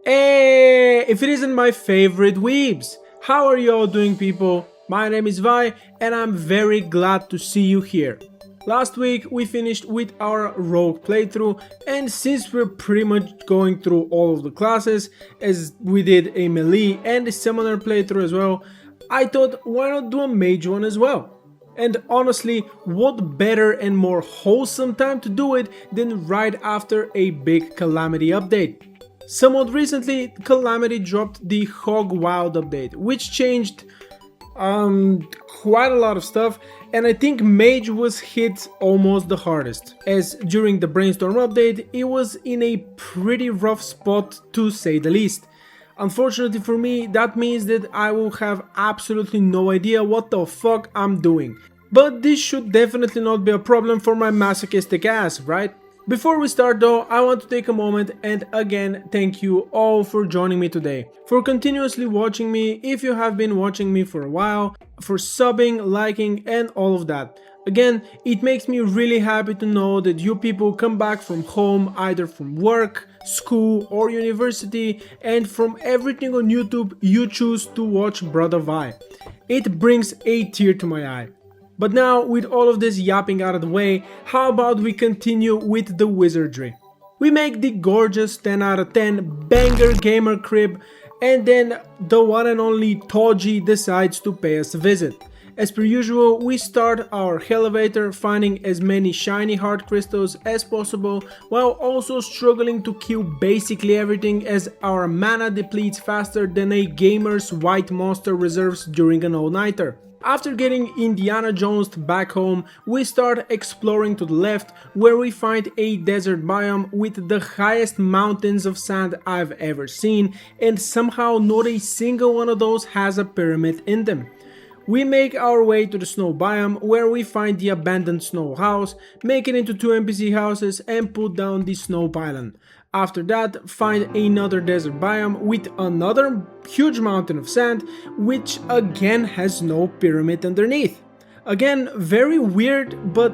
Hey, if it isn't my favorite weebs! How are you all doing, people? My name is Vi and I'm very glad to see you here. Last week we finished with our rogue playthrough, and since we're pretty much going through all of the classes, as we did a melee and a summoner playthrough as well, I thought why not do a mage one as well? And honestly, what better and more wholesome time to do it than right after a big Calamity update? Somewhat recently, Calamity dropped the Hog Wild update, which changed quite a lot of stuff, and I think Mage was hit almost the hardest, as during the Brainstorm update it was in a pretty rough spot to say the least. Unfortunately for me, that means that I will have absolutely no idea what the fuck I'm doing. But this should definitely not be a problem for my masochistic ass, right? Before we start though, I want to take a moment and again thank you all for joining me today, for continuously watching me if you have been watching me for a while, for subbing, liking and all of that. Again, it makes me really happy to know that you people come back from home, either from work, school or university, and from everything on YouTube you choose to watch Brother Vi. It brings a tear to my eye. But now, with all of this yapping out of the way, how about we continue with the wizardry? We make the gorgeous 10 out of 10 banger gamer crib, and then the one and only Toji decides to pay us a visit. As per usual, we start our elevator finding as many shiny heart crystals as possible, while also struggling to kill basically everything, as our mana depletes faster than a gamer's white monster reserves during an all-nighter. After getting Indiana Jones back home, we start exploring to the left, where we find a desert biome with the highest mountains of sand I've ever seen, and somehow not a single one of those has a pyramid in them. We make our way to the snow biome, where we find the abandoned snow house, make it into 2 NPC houses and put down the snow pylon. After that, find another desert biome with another huge mountain of sand, which again has no pyramid underneath. Again, very weird, but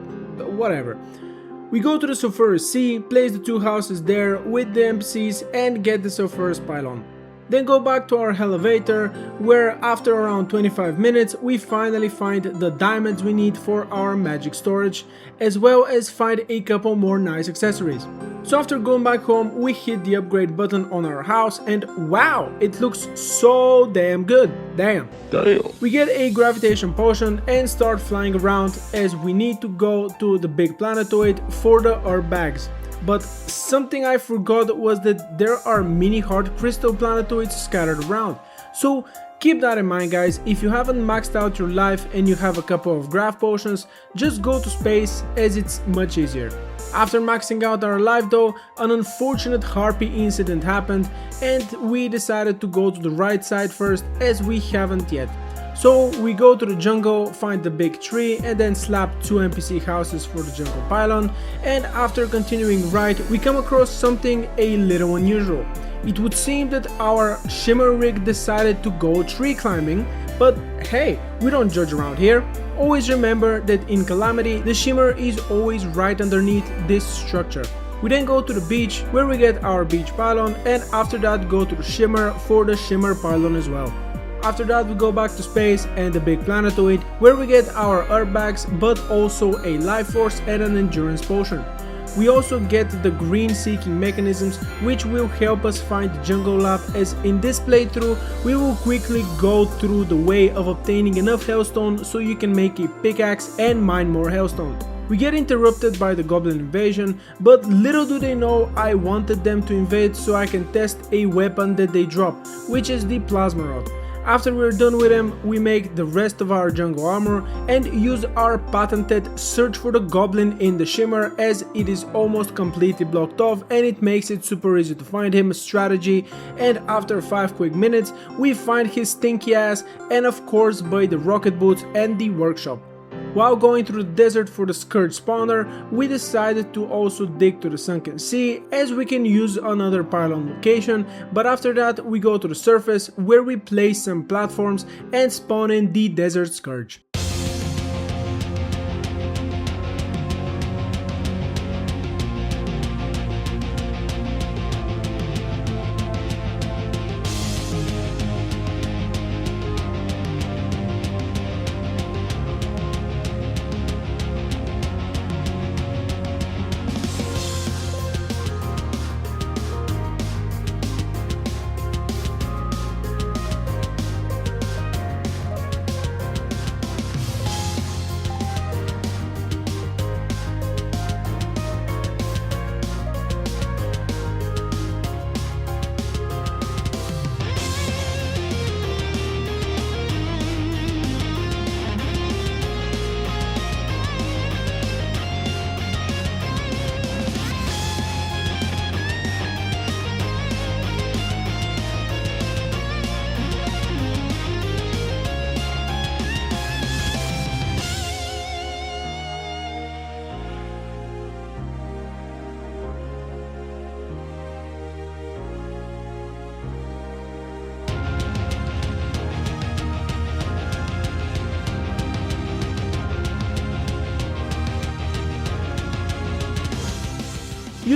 whatever. We go to the Sulphurous Sea, place the 2 houses there with the NPCs and get the Sulphurous pylon. Then go back to our elevator, where after around 25 minutes we finally find the diamonds we need for our magic storage, as well as find a couple more nice accessories. So after going back home, we hit the upgrade button on our house and wow, it looks so damn good, damn. We get a gravitation potion and start flying around, as we need to go to the big planetoid for the herb bags. But something I forgot was that there are mini heart crystal planetoids scattered around. So keep that in mind, guys. If you haven't maxed out your life and you have a couple of graph potions, just go to space, as it's much easier. After maxing out our life though, an unfortunate harpy incident happened and we decided to go to the right side first, as we haven't yet. So we go to the jungle, find the big tree and then slap 2 NPC houses for the jungle pylon, and after continuing right we come across something a little unusual. It would seem that our shimmer rig decided to go tree climbing, but hey, we don't judge around here. Always remember that in Calamity the shimmer is always right underneath this structure. We then go to the beach, where we get our beach pylon, and after that go to the shimmer for the shimmer pylon as well. After that we go back to space and the big planetoid, where we get our herb bags but also a life force and an endurance potion. We also get the green seeking mechanisms, which will help us find the jungle lab, as in this playthrough we will quickly go through the way of obtaining enough hellstone so you can make a pickaxe and mine more hellstone. We get interrupted by the Goblin invasion, but little do they know I wanted them to invade so I can test a weapon that they drop, which is the plasma rod. After we're done with them, we make the rest of our jungle armor and use our patented search for the goblin in the shimmer, as it is almost completely blocked off and it makes it super easy to find him strategy, and after 5 quick minutes we find his stinky ass and of course buy the rocket boots and the workshop. While going through the desert for the Scourge spawner, we decided to also dig to the sunken sea, as we can use another pylon location, but after that we go to the surface, where we place some platforms and spawn in the Desert Scourge.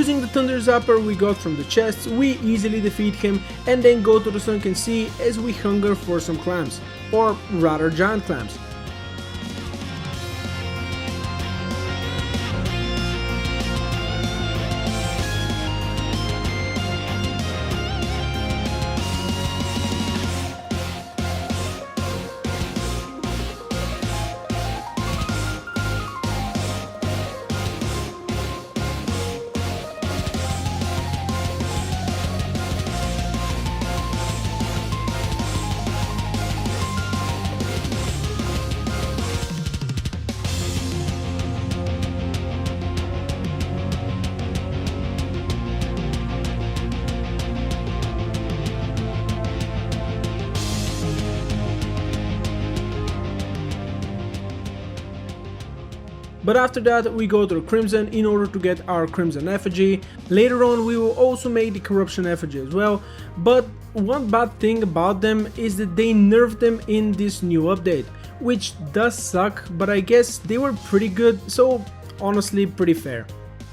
Using the Thunder Zapper we got from the chests, we easily defeat him and then go to the Sunken Sea as we hunger for some clams, or rather giant clams. But after that we go to the Crimson in order to get our Crimson Effigy. Later on we will also make the Corruption Effigy as well, but one bad thing about them is that they nerfed them in this new update, which does suck, but I guess they were pretty good, so honestly pretty fair.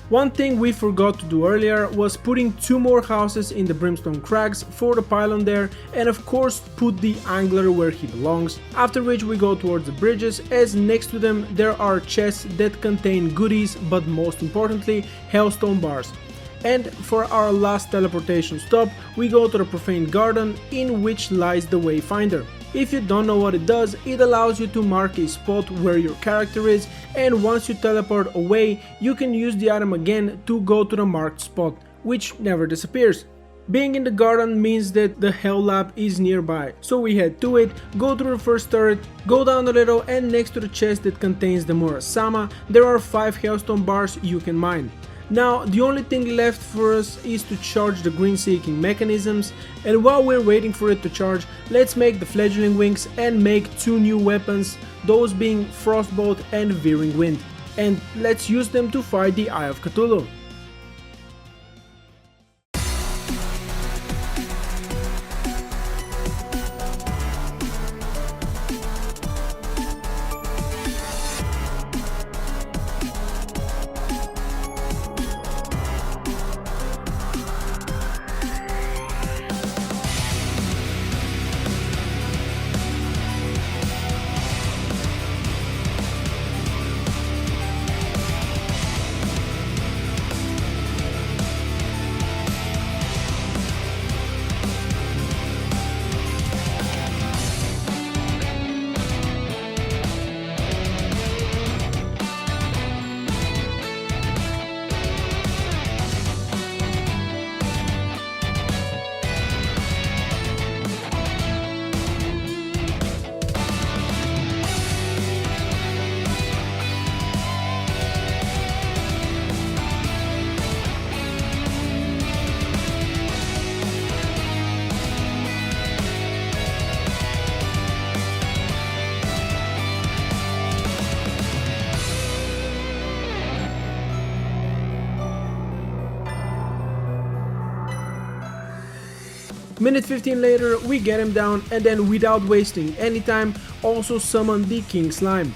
One thing we forgot to do earlier was putting 2 more houses in the Brimstone Crags for the pylon there, and of course put the Angler where he belongs, after which we go towards the bridges, as next to them there are chests that contain goodies, but most importantly Hellstone bars. And for our last teleportation stop we go to the Profane Garden, in which lies the Wayfinder. If you don't know what it does, it allows you to mark a spot where your character is, and once you teleport away you can use the item again to go to the marked spot, which never disappears. Being in the garden means that the Hell Lab is nearby, so we head to it, go to the first turret, go down a little, and next to the chest that contains the Murasama there are 5 Hellstone bars you can mine. Now the only thing left for us is to charge the green seeking mechanisms, and while we're waiting for it to charge, let's make the fledgling wings and make 2 new weapons, those being Frostbolt and Veering Wind, and let's use them to fight the Eye of Cthulhu. Minute 15 later we get him down, and then without wasting any time also summon the King Slime.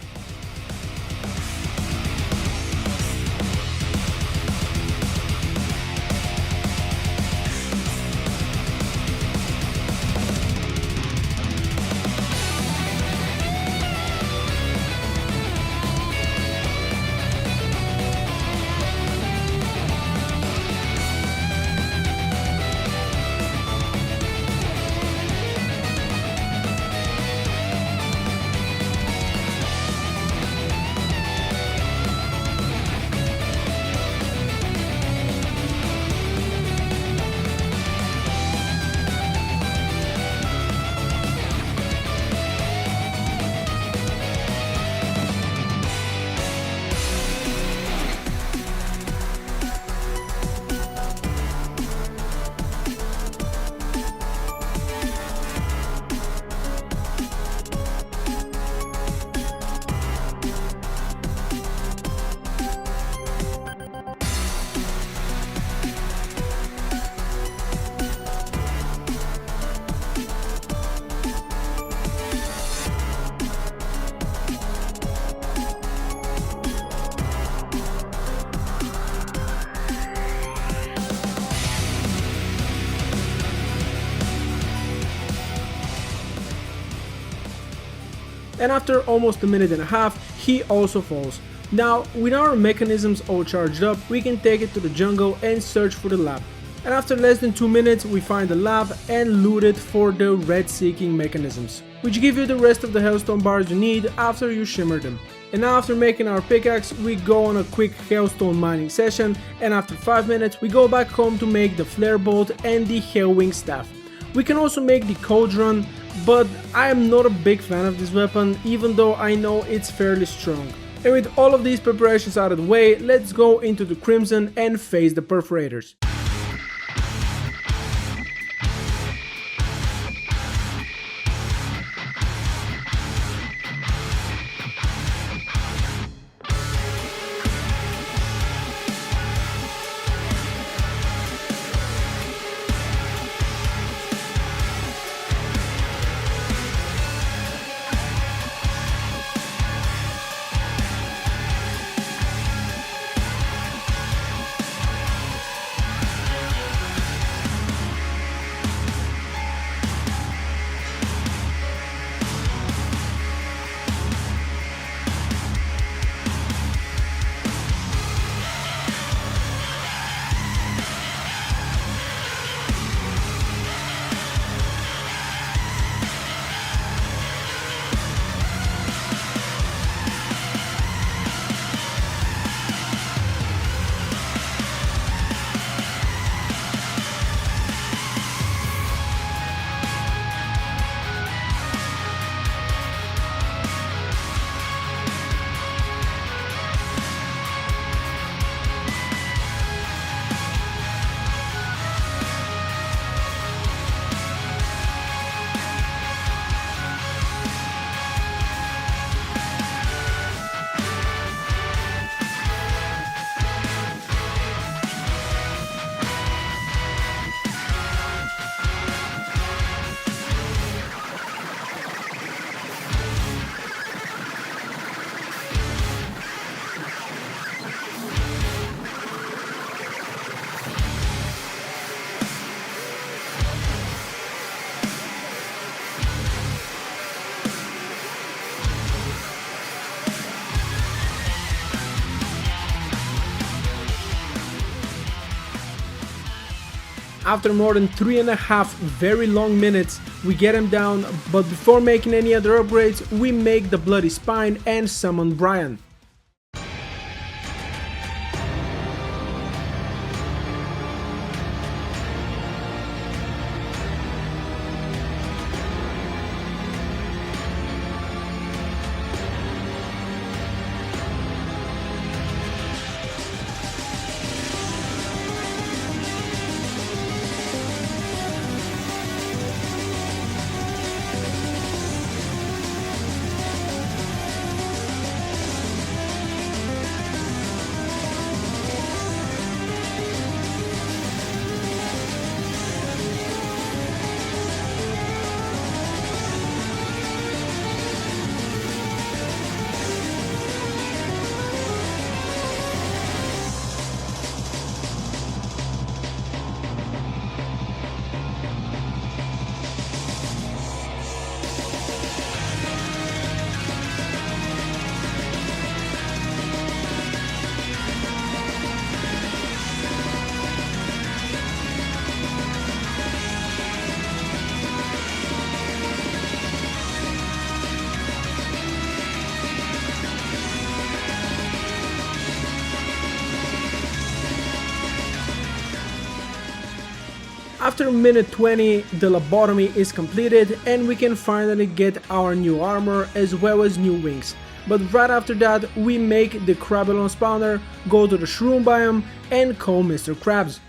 and after almost a minute and a half he also falls. Now with our mechanisms all charged up, we can take it to the jungle and search for the lab. And after less than 2 minutes we find the lab and loot it for the red seeking mechanisms, which give you the rest of the hellstone bars you need after you shimmer them. And now after making our pickaxe we go on a quick hellstone mining session, and after 5 minutes we go back home to make the flare bolt and the hellwing staff. We can also make the cauldron, but I am not a big fan of this weapon, even though I know it's fairly strong. And with all of these preparations out of the way, let's go into the Crimson and face the perforators. After more than 3.5 very long minutes, we get him down, but before making any other upgrades, we make the Bloody Spine and summon Brian. After minute 20, the lobotomy is completed and we can finally get our new armor as well as new wings. But right after that, we make the Crabelon spawner, go to the shroom biome and call Mr. Krabs.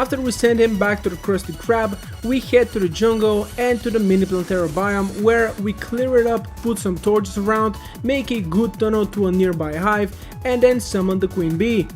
After we send him back to the Krusty Krab, we head to the jungle and to the mini Plantera biome, where we clear it up, put some torches around, make a good tunnel to a nearby hive, and then summon the Queen Bee.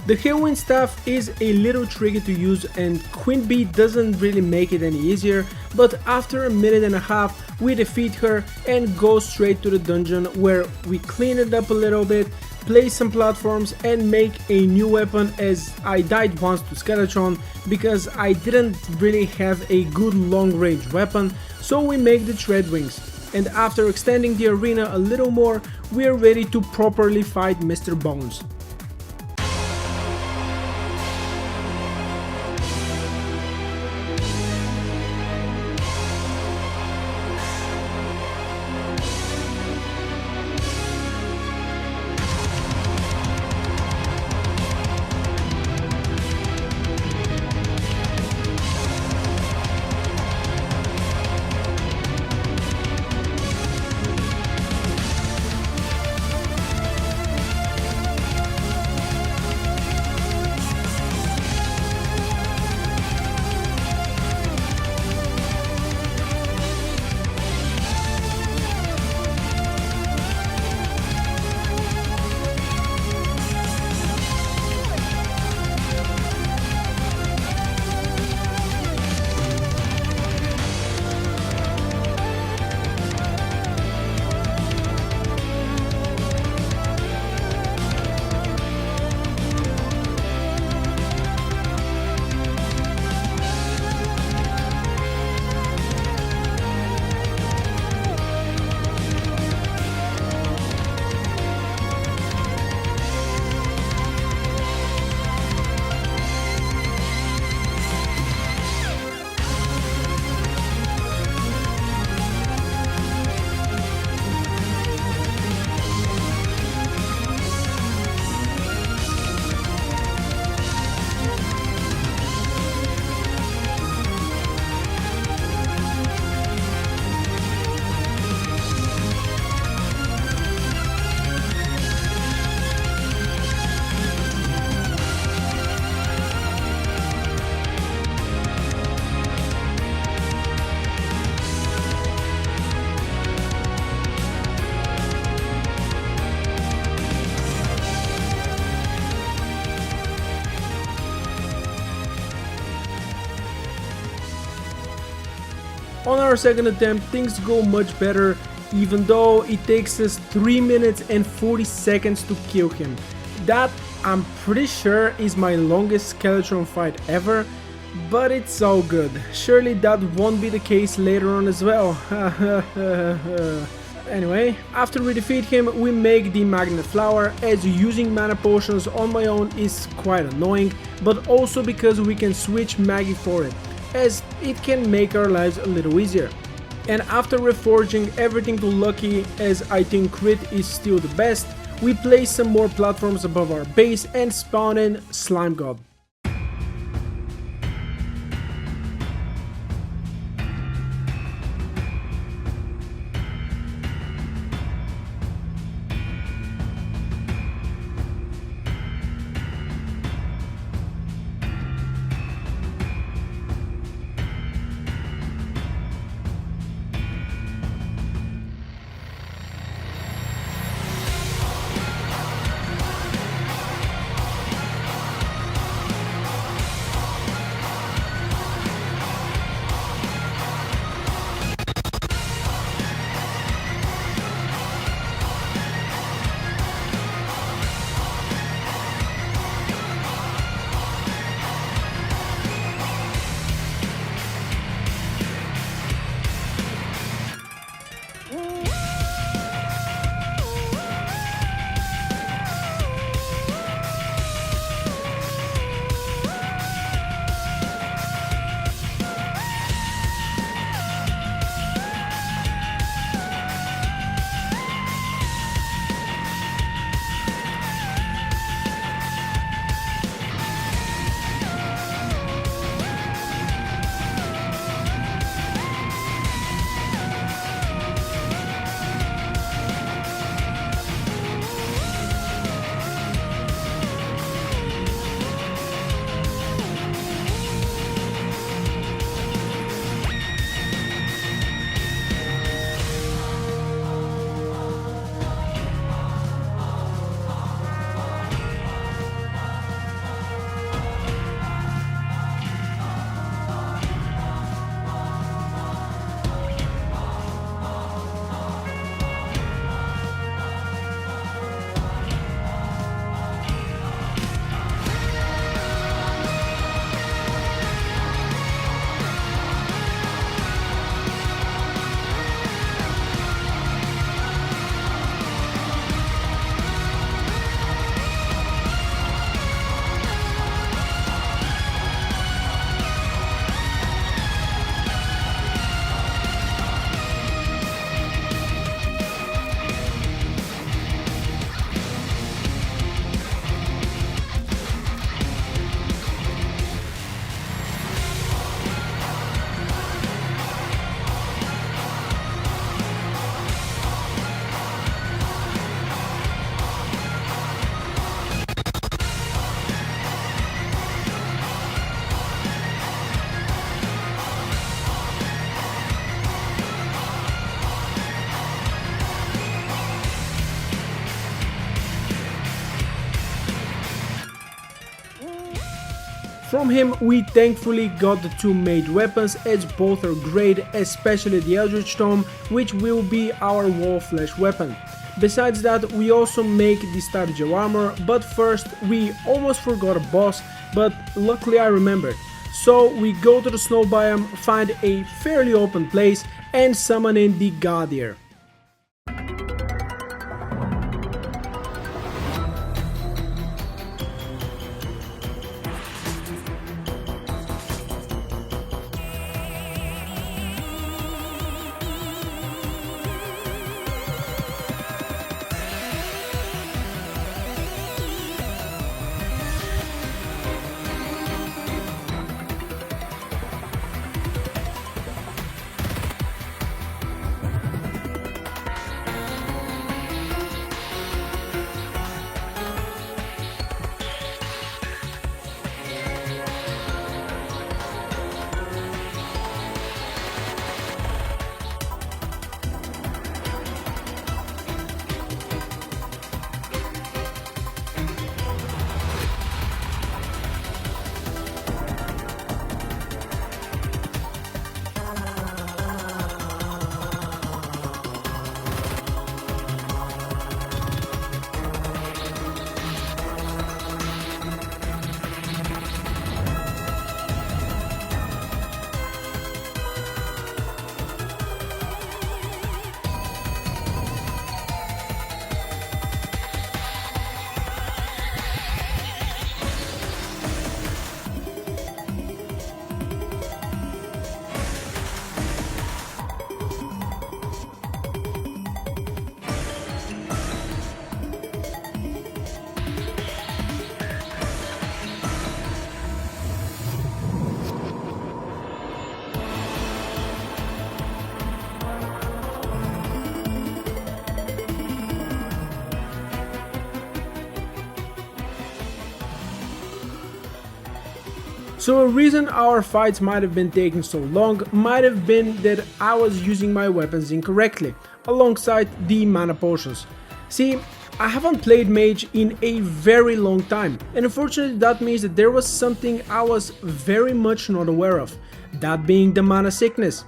The Heroine Staff is a little tricky to use and Queen Bee doesn't really make it any easier, but after a minute and a half we defeat her and go straight to the dungeon, where we clean it up a little bit, place some platforms and make a new weapon, as I died once to Skeletron because I didn't really have a good long range weapon, so we make the Tread Wings. And after extending the arena a little more, we are ready to properly fight Mr. Bones. On our second attempt, things go much better, even though it takes us 3 minutes and 40 seconds to kill him. That, I'm pretty sure, is my longest Skeletron fight ever, but it's all good. Surely that won't be the case later on as well. Anyway, after we defeat him, we make the Magnet Flower, as using mana potions on my own is quite annoying, but also because we can switch Maggie for it, as it can make our lives a little easier. And after reforging everything to Lucky, as I think crit is still the best, we place some more platforms above our base and spawn in Slime God. From him we thankfully got the two mage weapons, as both are great, especially the Eldritch Tome, which will be our wall flesh weapon. Besides that, we also make the Stargell armor, but first we almost forgot a boss, but luckily I remembered. So we go to the snow biome, find a fairly open place and summon in the God Ear. So a reason our fights might have been taking so long might have been that I was using my weapons incorrectly, alongside the mana potions. See, I haven't played Mage in a very long time, and unfortunately that means that there was something I was very much not aware of, that being the mana sickness.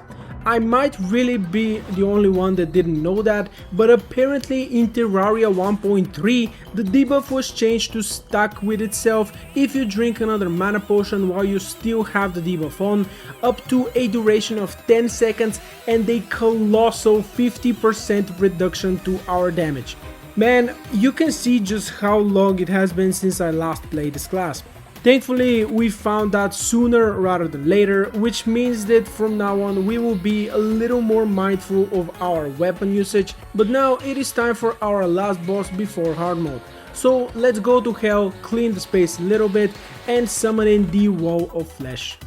I might really be the only one that didn't know that, but apparently in Terraria 1.3 the debuff was changed to stuck with itself if you drink another mana potion while you still have the debuff on, up to a duration of 10 seconds and a colossal 50% reduction to our damage. Man, you can see just how long it has been since I last played this class. Thankfully, we found that sooner rather than later, which means that from now on we will be a little more mindful of our weapon usage, but now it is time for our last boss before hard mode. So let's go to hell, clean the space a little bit and summon in the Wall of Flesh.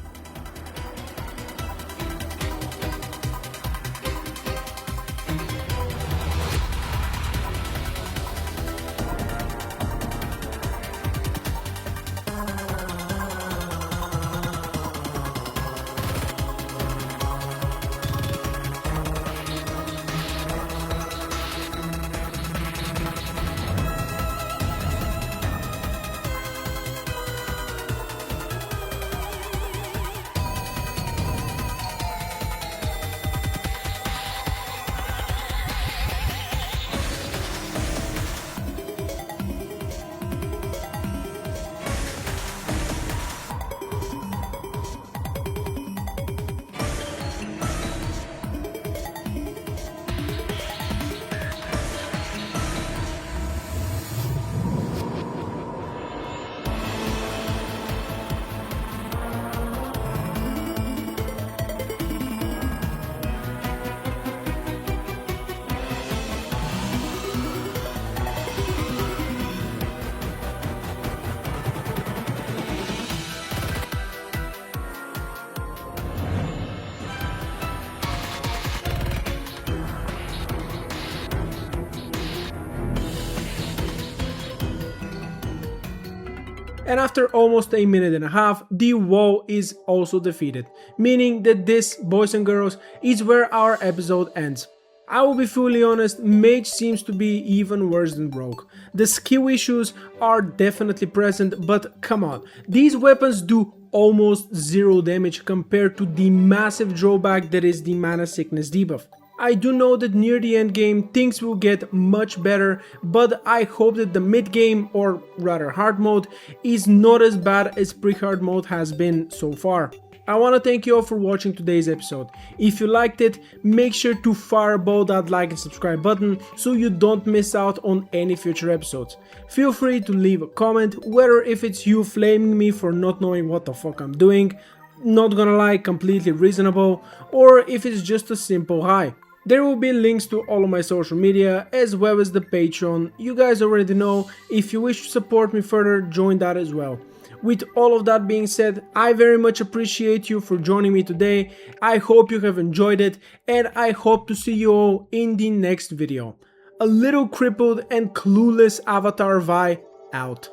And after almost a minute and a half, the wall is also defeated, meaning that this, boys and girls, is where our episode ends. I will be fully honest, Mage seems to be even worse than Rogue. The skill issues are definitely present, but come on, these weapons do almost zero damage compared to the massive drawback that is the mana sickness debuff. I do know that near the end game things will get much better, but I hope that the mid game, or rather hard mode, is not as bad as pre-hard mode has been so far. I want to thank you all for watching today's episode. If you liked it, make sure to fireball that like and subscribe button so you don't miss out on any future episodes. Feel free to leave a comment, whether if it's you flaming me for not knowing what the fuck I'm doing, not gonna lie, completely reasonable, or if it's just a simple hi. There will be links to all of my social media as well as the Patreon. You guys already know. If you wish to support me further, join that as well. With all of that being said, I very much appreciate you for joining me today. I hope you have enjoyed it and I hope to see you all in the next video. A little crippled and clueless Avatar Vi out.